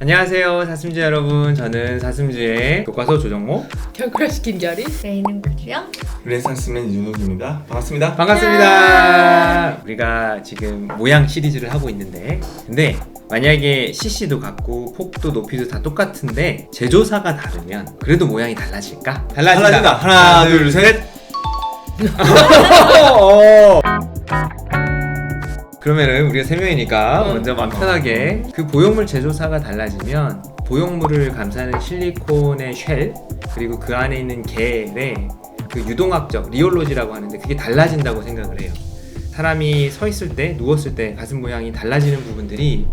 안녕하세요 사슴쥐 여러분, 저는 사슴쥐의 교과서 조정모 결과시 김결이 레이는 구주영 르네상스맨 이준욱입니다. 반갑습니다. 반갑습니다. 우리가 지금 모양 시리즈를 하고 있는데, 근데 만약에 CC도 같고 폭도 높이도 다 똑같은데 제조사가 다르면 그래도 모양이 달라질까? 달라진다. 하나, 둘, 셋. 그러면은 우리가 3명이니까 먼저 마음 편하게 그 보형물 제조사가 달라지면 보형물을 감싸는 실리콘의 쉘 그리고 그 안에 있는 겔의 그 유동학적 리올로지라고 하는데 그게 달라진다고 생각을 해요. 사람이 서 있을 때, 누웠을 때 가슴 모양이 달라지는 부분들이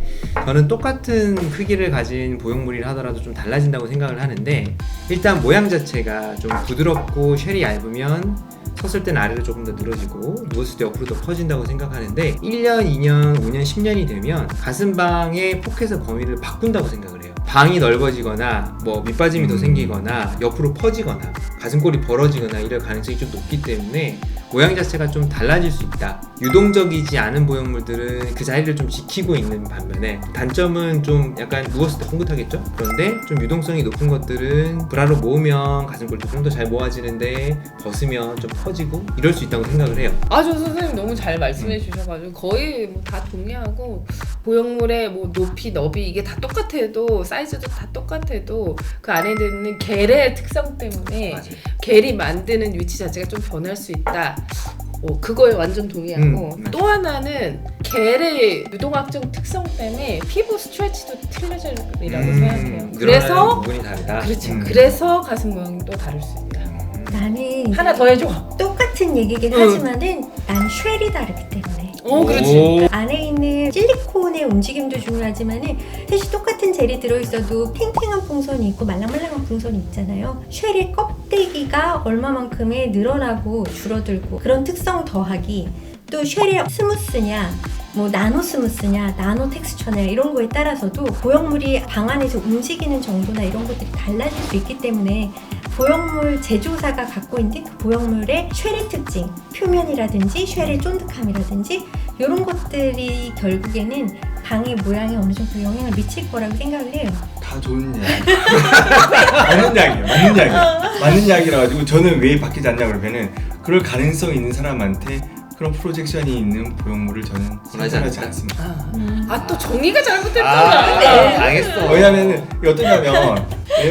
저는 똑같은 크기를 가진 보형물이라 하더라도 좀 달라진다고 생각을 하는데, 일단 모양 자체가 좀 부드럽고 쉘이 얇으면 섰을 때는 아래로 조금 더 늘어지고 누웠을 때 옆으로 더 퍼진다고 생각하는데, 1년, 2년, 5년, 10년이 되면 가슴방의 포켓의 범위를 바꾼다고 생각을 해요. 방이 넓어지거나 뭐 밑빠짐이 더 생기거나 옆으로 퍼지거나 가슴골이 벌어지거나 이럴 가능성이 좀 높기 때문에 모양 자체가 좀 달라질 수 있다. 유동적이지 않은 보형물들은 그 자리를 좀 지키고 있는 반면에, 단점은 좀 약간 누웠을 때 뻥긋하겠죠? 그런데 좀 유동성이 높은 것들은 브라로 모으면 가슴골도 좀 더 잘 모아지는데 벗으면 좀 퍼지고 이럴 수 있다고 생각을 해요. 아주 선생님 너무 잘 말씀해 주셔가지고 거의 뭐 다 동의하고, 보형물의 뭐 높이, 너비 이게 다 똑같아도 사이즈도 다 똑같아도 그 안에 있는 겔의 특성 때문에 맞아요. 겔이 만드는 위치 자체가 좀 변할 수 있다. 그거에 완전 동의하고, 또 하나는 겔의 유동학적 특성 때문에 피부 스트레치도 틀려질이라고 생각해요. 그래서 부분이 다르다. 그렇지. 그래서 가슴 모양이 또 다를 수 있다. 나는 하나 더 해줘. 똑같은 얘기긴 하지만은 난 쉘이 다르기 때문에 그렇지. 안에 있는 실리콘의 움직임도 중요하지만은 사실 똑같은 젤이 들어있어도 탱탱한 풍선이 있고 말랑말랑한 풍선이 있잖아요. 쉘의 껍데기가 얼마만큼의 늘어나고 줄어들고 그런 특성 더하기, 또 쉘의 스무스냐 뭐 나노 스무스냐 나노 텍스처냐 이런 거에 따라서도 보형물이 방 안에서 움직이는 정도나 이런 것들이 달라질 수 있기 때문에 보형물 제조사가 갖고 있는 그 보형물의 쉘의 특징, 표면이라든지 쉘의 쫀득함이라든지 이런 것들이 결국에는 방의 모양에 어느 정도 영향을 미칠 거라고 생각을 해요. 다 좋은 이야기. 맞는 이야기라 가지고 저는 왜 바뀌지 않냐 그러면은 그럴 가능성이 있는 사람한테 그런 프로젝션이 있는 보형물을 저는 선택하지 않습니다. 또 정의가 잘못됐다. 알겠어. 왜냐면은 이게 어떠냐면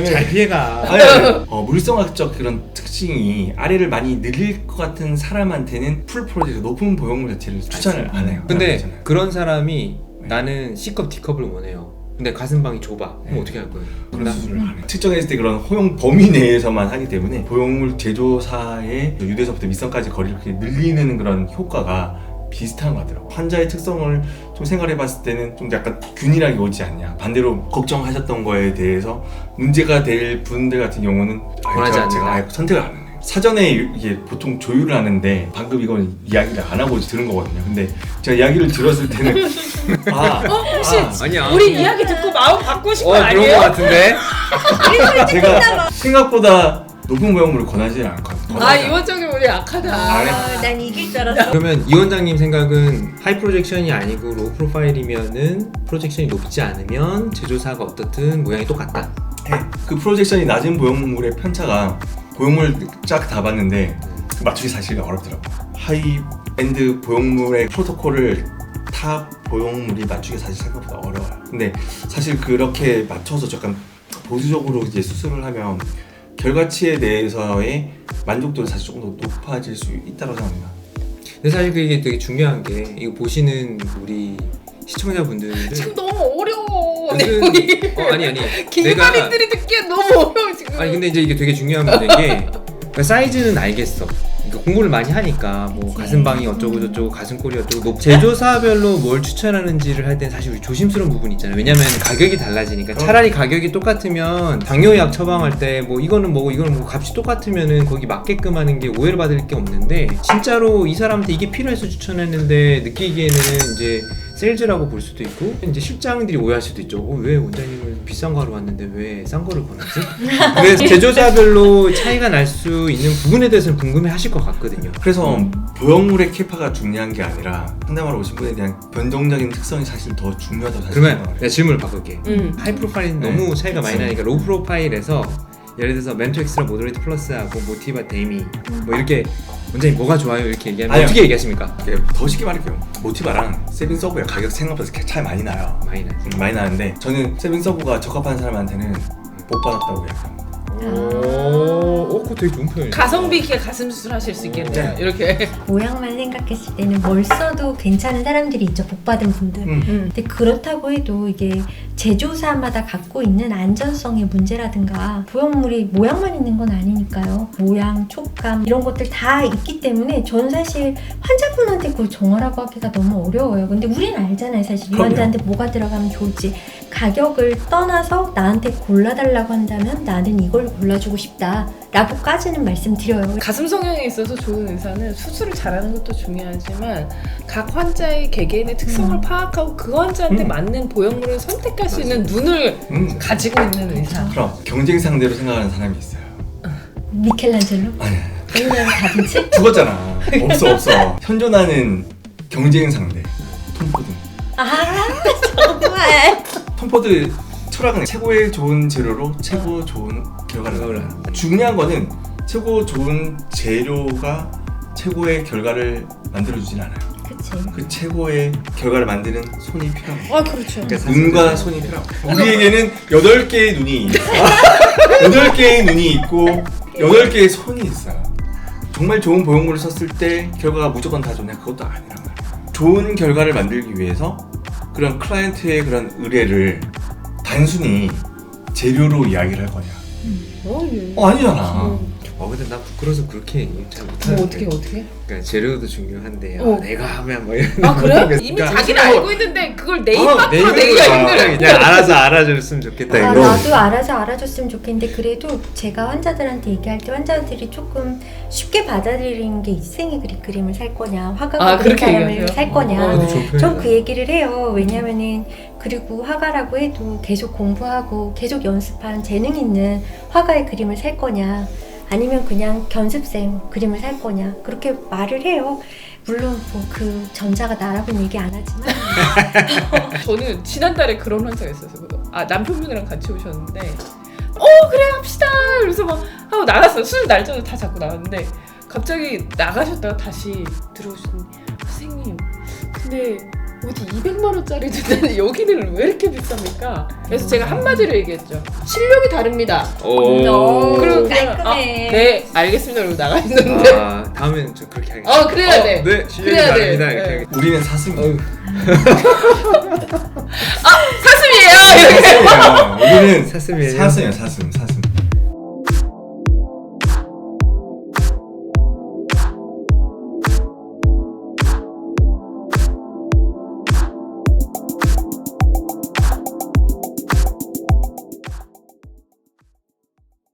잘 피해가. 물성학적 그런 특징이 아래를 많이 늘릴 것 같은 사람한테는 풀 프로젝트 높은 보형물 자체를 추천을 안 해요. 근데 그런 사람이 나는 C컵, D컵을 원해요. 근데 가슴방이 좁아. 그럼 어떻게 할 거예요? 그런 수술을 안 해요. 측정했을 때 그런 허용 범위 내에서만 하기 때문에 보형물 제조사의 유대에서부터 밑선까지 거리를 이렇게 늘리는 그런 효과가 비슷한 것 같더라고요. 환자의 특성을 좀 생각해 봤을 때는 좀 약간 균일하게 오지 않냐. 반대로 걱정하셨던 거에 대해서 문제가 될 분들 같은 경우는 제가 아예 선택을 안 해요. 사전에 이게 보통 조율을 하는데 방금 이건 이야기를 안 하고 들은 거거든요. 근데 제가 이야기를 들었을 때는 혹시 아니야. 우리 이야기 듣고 마음 바꾸신 거 그런 거 아니에요? 같은데? 제가 생각보다 높은 보형물을 권하지 않거든요. 이원정이 우리 약하다. 난 이길 줄 알았어. 그러면 이 원장님 생각은 하이 프로젝션이 아니고 로우 프로파일이면은 프로젝션이 높지 않으면 제조사가 어떻든 모양이 똑같다. 그 프로젝션이 낮은 보형물의 편차가 보형물 쫙 다 봤는데 맞추기 사실 어렵더라고요. 하이엔드 보형물의 프로토콜을 탑 보형물이 맞추기 사실 생각보다 어려워요. 근데 사실 그렇게 맞춰서 약간 보수적으로 이제 수술을 하면 결과치에 대해서의 만족도는 사실 조금 더 높아질 수 있다고 생각합니다. 근데 사실 그게 되게 중요한 게, 이거 보시는 우리 시청자분들은 지금 너무 어려워. 무슨 아니 길바리들이 듣기엔 너무 어려워 지금. 아니 근데 이제 이게 되게 중요한 문제인 게, 그러니까 사이즈는 알겠어. 그러니까 공부를 많이 하니까 뭐 가슴방이 어쩌고 저쩌고 가슴골이 어쩌고 제조사별로 뭘 추천하는지를 할 땐 사실 우리 조심스러운 부분이 있잖아요. 왜냐면 가격이 달라지니까. 차라리 가격이 똑같으면 당뇨약 처방할 때 뭐 이거는 뭐고 이거는 뭐고 값이 똑같으면은 거기 맞게끔 하는 게 오해를 받을 게 없는데, 진짜로 이 사람한테 이게 필요해서 추천했는데 느끼기에는 이제 세일즈라고 볼 수도 있고 이제 실장들이 오해할 수도 있죠. 왜 원장님은 비싼 거 하러 왔는데 왜 싼 거를 권하지? 그래서 제조사별로 차이가 날 수 있는 부분에 대해서는 궁금해하실 것 같거든요. 그래서 보형물의 캐파가 중요한 게 아니라 상담하러 오신 분에 대한 변동적인 특성이 사실 더 중요하다고 사실 그러면 생각을 해요. 내가 질문을 바꿀게. 하이 프로파일은 네. 너무 차이가 많이 그치. 나니까 로우 프로파일에서 예를 들어서 멘토 엑스트라 모더레이트 플러스하고 모티바 데미 뭐 이렇게 원장님 뭐가 좋아요 이렇게 얘기하면 아니요. 어떻게 얘기하십니까? 더 쉽게 말할게요. 모티바랑 세빈 서브의 가격 생각보다 차이 많이 나요. 많이 나지. 많이 나는데 저는 세빈 서브가 적합한 사람한테는 못 받았다고 얘기합니다. 그거 되게 좋은 표현이에요. 가성비 있게 가슴 수술 하실 수 있겠네요. 이렇게. 모양만 생각했을 때는 뭘 써도 괜찮은 사람들이 있죠. 복 받은 분들. 근데 그렇다고 해도 이게 제조사마다 갖고 있는 안전성의 문제라든가 보형물이 모양만 있는 건 아니니까요. 모양, 촉감 이런 것들 다 있기 때문에 저는 사실 환자분한테 그걸 정하라고 하기가 너무 어려워요. 근데 우리는 알잖아요. 사실 이 그럼요. 환자한테 뭐가 들어가면 좋을지. 가격을 떠나서 나한테 골라달라고 한다면 나는 이걸 골라주고 싶다 라고까지는 말씀드려요. 가슴 성형에 있어서 좋은 의사는 수술을 잘하는 것도 중요하지만 각 환자의 개개인의 특성을 파악하고 그 환자한테 맞는 보형물을 선택할 수 있는 눈을 가지고 있는 의사. 그럼 경쟁 상대로 생각하는 사람이 있어요. 미켈란젤로? 아니야. 아니면 다빈치? 죽었잖아. 없어. 현존하는 경쟁 상대 톰 포드. 아 정말 톰 포드 철학은 최고의 좋은 재료로 최고 좋은 결과를 한다. 중요한 거는 최고 좋은 재료가 최고의 결과를 만들어주진 않아요. 그치. 그 최고의 결과를 만드는 손이 필요합니다. 아 그렇죠. 눈과 손이 필요합니다. 우리에게는 8개의 눈이 8개의 눈이 있고 8개의 손이 있어요. 정말 좋은 보형물을 썼을 때 결과가 무조건 다 좋냐? 그것도 아니란 말이에요. 좋은 결과를 만들기 위해서 그런 클라이언트의 그런 의뢰를 단순히 재료로 이야기를 할 거냐? 예. 아니잖아. 근데 난 부끄러워서 그렇게 얘기 잘 못하는데. 어떻게? 그러니까 재료도 중요한데 내가 하면 뭐 이런. 아 그래? 모르겠어. 이미 그러니까 자기는 알고 있는데 그걸 내 입 내 밖으로 입으로 내기가 힘들어. 그냥 알아서 알아줬으면 좋겠다 아, 이거. 나도 알아서 알아줬으면 좋겠는데 그래도 제가 환자들한테 얘기할 때 환자들이 조금 쉽게 받아들이는 게 이생의 그림을 살 거냐 화가가 아, 그린 그렇게 사람을 얘기하세요? 살 거냐 그것도 좋은 전 표현이다. 그 얘기를 해요. 왜냐면은 그리고 화가라고 해도 계속 공부하고 계속 연습한 재능 있는 화가의 그림을 살 거냐 아니면 그냥 견습생 그림을 살 거냐 그렇게 말을 해요. 물론 뭐 그 전자가 나라고는 얘기 안 하지만 저는 지난달에 그런 환자가 있었어요. 남편분이랑 같이 오셨는데 그래 합시다. 그래서 막 하고 나갔어요. 수술 날짜도 다 잡고 나왔는데 갑자기 나가셨다가 다시 들어오시더니 선생님 근데 어디 200만 원짜리 주는데 여기는 왜 이렇게 비쌉니까? 그래서 제가 한마디로 얘기했죠. 실력이 다릅니다. 오. 그리고 그냥 깔끔해. 네 알겠습니다. 그러고 나가셨는데 다음엔 좀 그렇게 하겠습니다. 그래야 돼. 네, 실력이 그래야 돼. 다릅니다. 네. 이렇게 하겠습니다. 우리는 사슴이에요. 사슴이에요. 사슴이에요. 우리는 사슴이에요. 사슴이에요. 사슴.